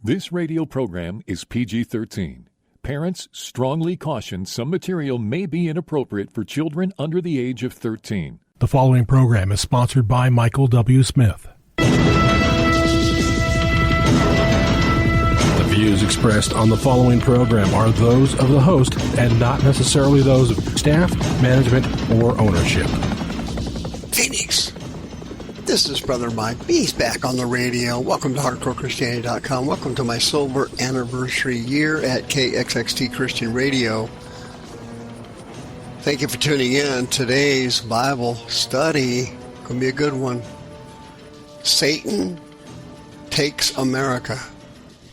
This radio program is PG-13. Parents strongly caution some material may be inappropriate for children under the age of 13. The following program is sponsored by Michael W. Smith. The views expressed on the following program are those of the host and not necessarily those of staff, management, or ownership. Phoenix. This is Brother Mike. He's back on the radio. Welcome to HardcoreChristianity.com. Welcome to my silver anniversary year at KXXT Christian Radio. Thank you for tuning in. Today's Bible study going to be a good one. Satan takes America.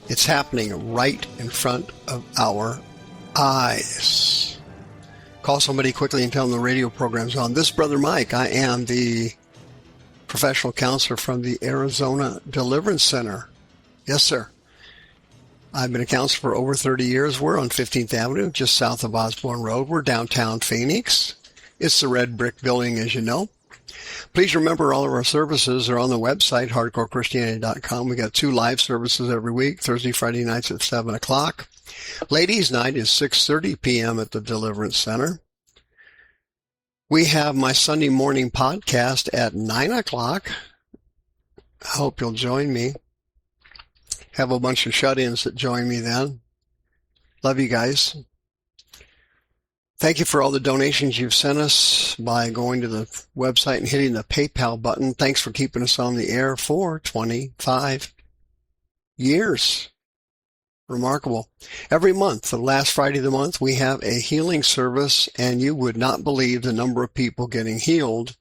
It's happening right in front of our eyes. Call somebody quickly and tell them the radio program's on. This is Brother Mike. I am the professional counselor from the Arizona Deliverance Center. Yes, sir. I've been a counselor for over 30 years. We're on 15th Avenue, just south of Osborne Road. We're downtown Phoenix. It's the red brick building, as you know. Please remember all of our services are on the website, hardcorechristianity.com. We got 2 live services every week, Thursday, Friday nights at 7 o'clock. Ladies' night is 6:30 p.m. at the Deliverance Center. We have my Sunday morning podcast at 9 o'clock. I hope you'll join me. Have a bunch of shut-ins that join me then. Love you guys. Thank you for all the donations you've sent us by going to the website and hitting the PayPal button. Thanks for keeping us on the air for 25 years. Remarkable. Every month, the last Friday of the month, we have a healing service, and you would not believe the number of people getting healed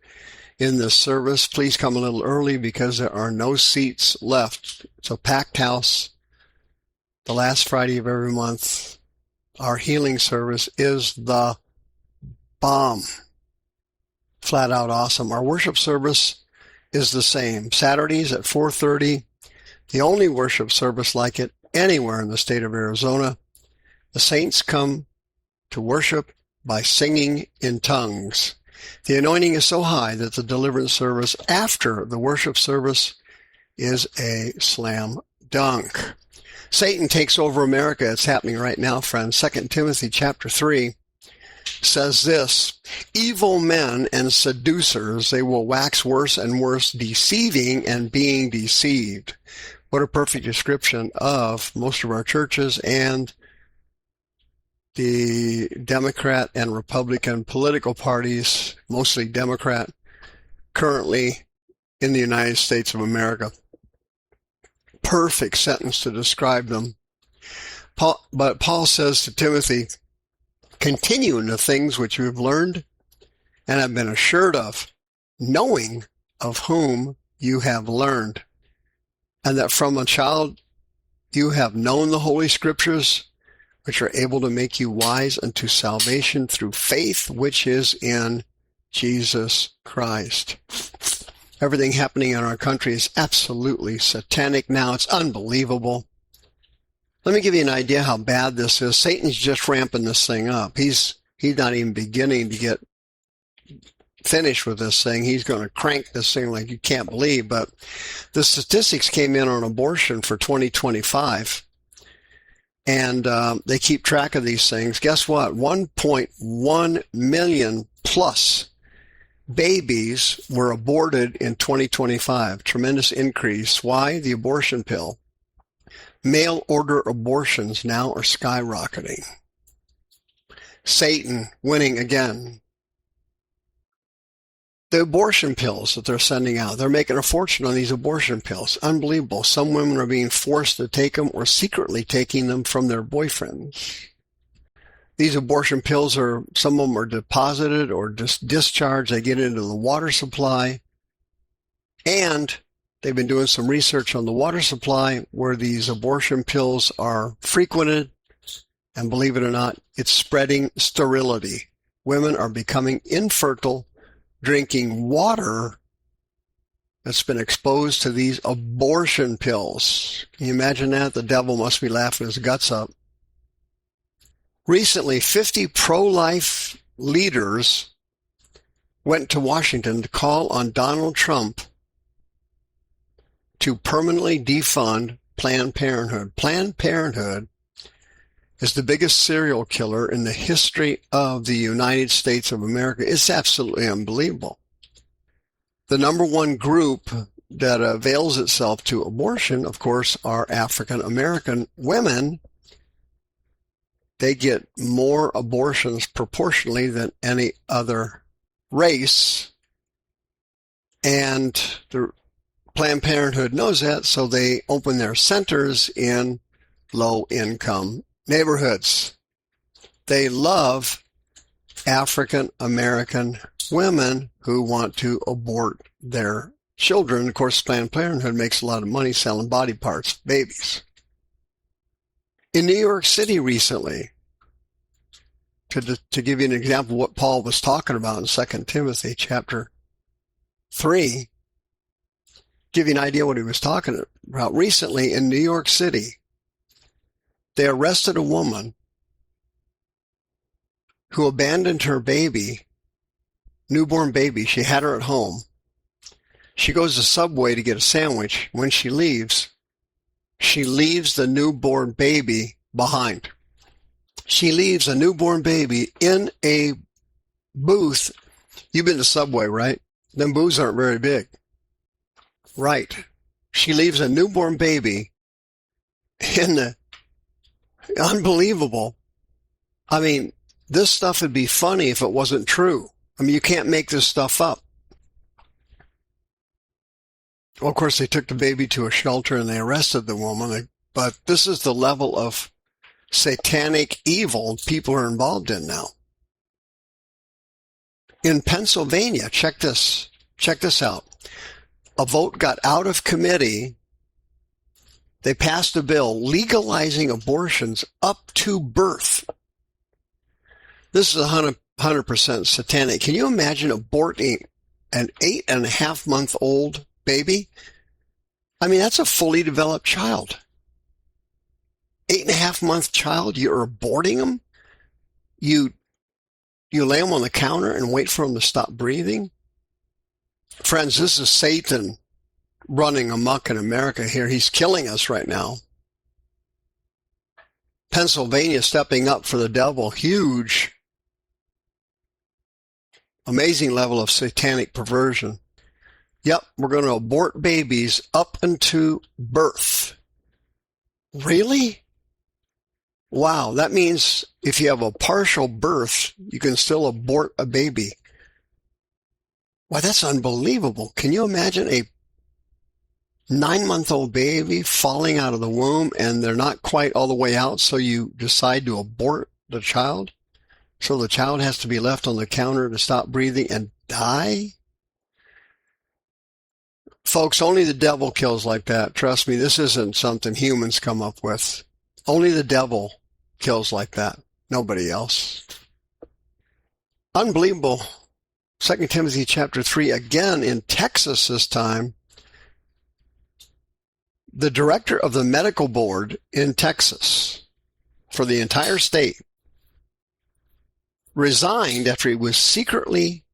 in this service. Please come a little early because there are no seats left. It's a packed house. The last Friday of every month, our healing service is the bomb. Flat out awesome. Our worship service is the same. Saturdays at 4:30, the only worship service like it anywhere in the state of Arizona. The saints come to worship by singing in tongues. The anointing is so high that the deliverance service after the worship service is a slam dunk. Satan takes over America. It's happening right now, friends. 2 Timothy chapter 3 says this: evil men and seducers, they will wax worse and worse, deceiving and being deceived. What a perfect description of most of our churches and the Democrat and Republican political parties, mostly Democrat, currently in the United States of America. Perfect sentence to describe them. But Paul says to Timothy, continue in the things which you have learned and have been assured of, knowing of whom you have learned, and that from a child you have known the Holy Scriptures, which are able to make you wise unto salvation through faith which is in Jesus Christ. Everything happening in our country is absolutely satanic now. It's unbelievable. Let me give you an idea how bad this is. Satan's just ramping this thing up. He's not even beginning to get finished with this thing. He's going to crank this thing like you can't believe. But the statistics came in on abortion for 2025, and they keep track of these things. Guess what? 1.1 million plus babies were aborted in 2025. Tremendous increase. Why? The abortion pill. Mail order abortions now are skyrocketing. Satan winning again. The abortion pills that they're sending out, they're making a fortune on these abortion pills. Unbelievable. Some women are being forced to take them or secretly taking them from their boyfriends. These abortion pills some of them are deposited or discharged. They get into the water supply. And they've been doing some research on the water supply where these abortion pills are frequented. And believe it or not, it's spreading sterility. Women are becoming infertile, drinking water that's been exposed to these abortion pills. Can you imagine that? The devil must be laughing his guts up. Recently, 50 pro-life leaders went to Washington to call on Donald Trump to permanently defund Planned Parenthood. Planned Parenthood is the biggest serial killer in the history of the United States of America. It's absolutely unbelievable. The number one group that avails itself to abortion, of course, are African American women. They get more abortions proportionally than any other race. And the Planned Parenthood knows that, so they open their centers in low-income neighborhoods. They love African American women who want to abort their children. Of course, Planned Parenthood makes a lot of money selling body parts, babies. In New York City recently, to give you an example of what Paul was talking about in 2 Timothy chapter 3, give you an idea what he was talking about. Recently in New York City, they arrested a woman who abandoned her baby, newborn baby. She had her at home. She goes to Subway to get a sandwich. When she leaves the newborn baby behind. She leaves a newborn baby in a booth. You've been to Subway, right? Them booths aren't very big. Right. She leaves a newborn baby in the... Unbelievable. I mean, this stuff would be funny if it wasn't true. I mean, you can't make this stuff up. Well, of course, they took the baby to a shelter and they arrested the woman. But this is the level of satanic evil people are involved in now. In Pennsylvania, check this out. A vote got out of committee. They passed a bill legalizing abortions up to birth. This is 100% satanic. Can you imagine aborting an 8.5-month-old baby? I mean, that's a fully developed child. 8.5-month child, you're aborting them? You lay them on the counter and wait for them to stop breathing? Friends, this is Satan running amok in America here. He's killing us right now. Pennsylvania stepping up for the devil. Huge, amazing level of satanic perversion. Yep, we're going to abort babies up into birth. Really? Wow, that means if you have a partial birth, you can still abort a baby. Why, that's unbelievable. Can you imagine a 9-month-old baby falling out of the womb and they're not quite all the way out, so you decide to abort the child? So the child has to be left on the counter to stop breathing and die? Folks, only the devil kills like that. Trust me, this isn't something humans come up with. Only the devil kills like that. Nobody else. Unbelievable. 2 Timothy chapter 3, again in Texas this time. The director of the medical board in Texas for the entire state resigned after he was secretly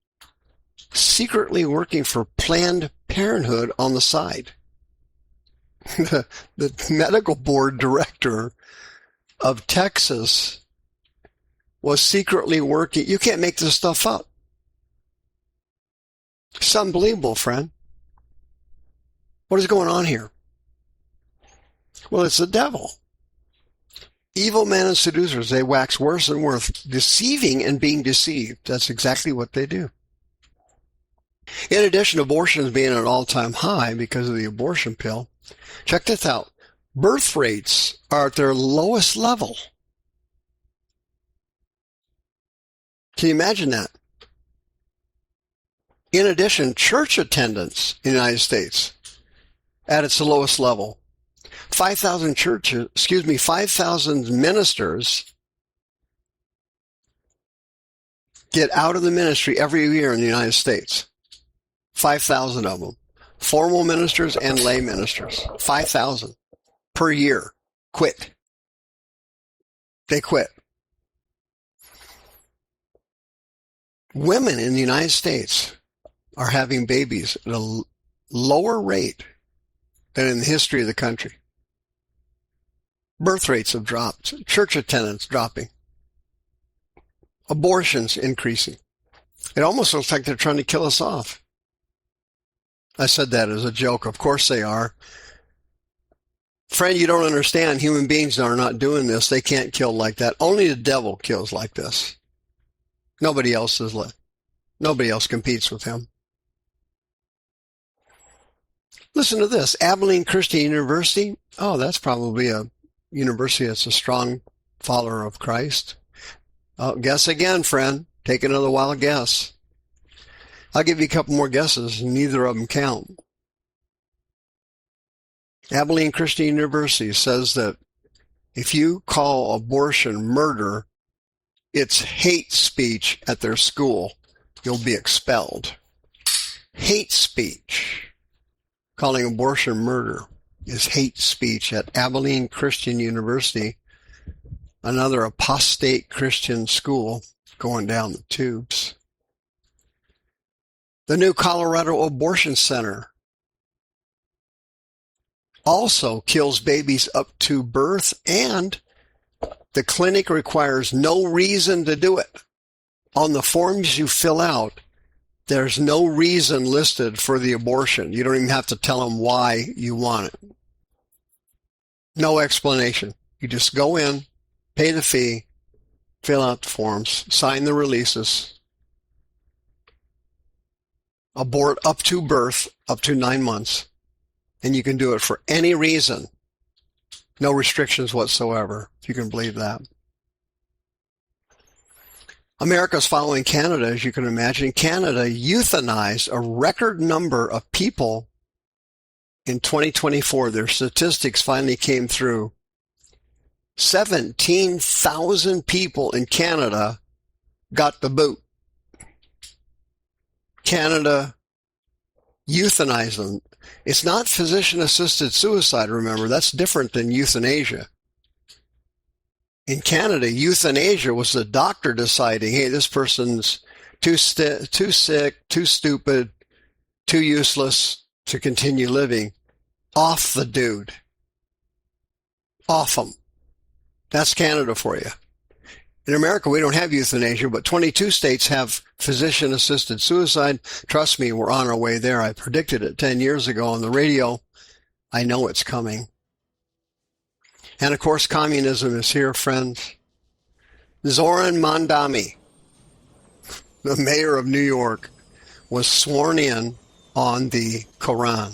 working for Planned Parenthood on the side. The medical board director of Texas was secretly working. You can't make this stuff up. It's unbelievable, friend. What is going on here? Well, it's the devil. Evil men and seducers, they wax worse and worse, deceiving and being deceived. That's exactly what they do. In addition, abortions being at an all-time high because of the abortion pill, check this out. Birth rates are at their lowest level. Can you imagine that? In addition, church attendance in the United States at its lowest level. 5,000 ministers get out of the ministry every year in the United States. 5,000 of them. Formal ministers and lay ministers. 5,000 per year quit. They quit. Women in the United States are having babies at a lower rate than in the history of the country. Birth rates have dropped. Church attendance dropping. Abortions increasing. It almost looks like they're trying to kill us off. I said that as a joke. Of course they are. Friend, you don't understand. Human beings are not doing this. They can't kill like that. Only the devil kills like this. Nobody else competes with him. Listen to this. Abilene Christian University. Oh, that's probably a university that's a strong follower of Christ. Oh, guess again, friend. Take another wild guess. I'll give you a couple more guesses. Neither of them count. Abilene Christian University says that if you call abortion murder, it's hate speech at their school. You'll be expelled. Hate speech. Calling abortion murder is hate speech at Abilene Christian University, another apostate Christian school going down the tubes. The new Colorado Abortion Center also kills babies up to birth, and the clinic requires no reason to do it. On the forms you fill out, there's no reason listed for the abortion. You don't even have to tell them why you want it. No explanation. You just go in, pay the fee, fill out the forms, sign the releases, abort up to birth, up to 9 months, and you can do it for any reason. No restrictions whatsoever, if you can believe that. America's following Canada, as you can imagine. Canada euthanized a record number of people in 2024. Their statistics finally came through. 17,000 people in Canada got the boot. Canada euthanized them. It's not physician-assisted suicide, remember. That's different than euthanasia. In Canada, euthanasia was the doctor deciding, hey, this person's too sick, too stupid, too useless to continue living. Off the dude. Off him. That's Canada for you. In America, we don't have euthanasia, but 22 states have physician-assisted suicide. Trust me, we're on our way there. I predicted it 10 years ago on the radio. I know it's coming. And of course, communism is here, friends. Zoran Mandami, the mayor of New York, was sworn in on the Quran.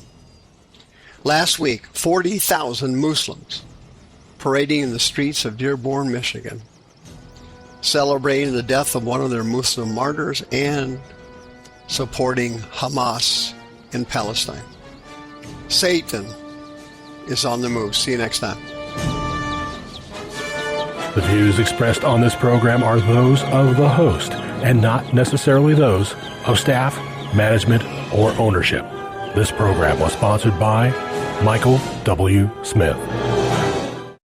Last week, 40,000 Muslims parading in the streets of Dearborn, Michigan, celebrating the death of one of their Muslim martyrs and supporting Hamas in Palestine. Satan is on the move. See you next time. The views expressed on this program are those of the host and not necessarily those of staff, management, or ownership. This program was sponsored by Michael W. Smith.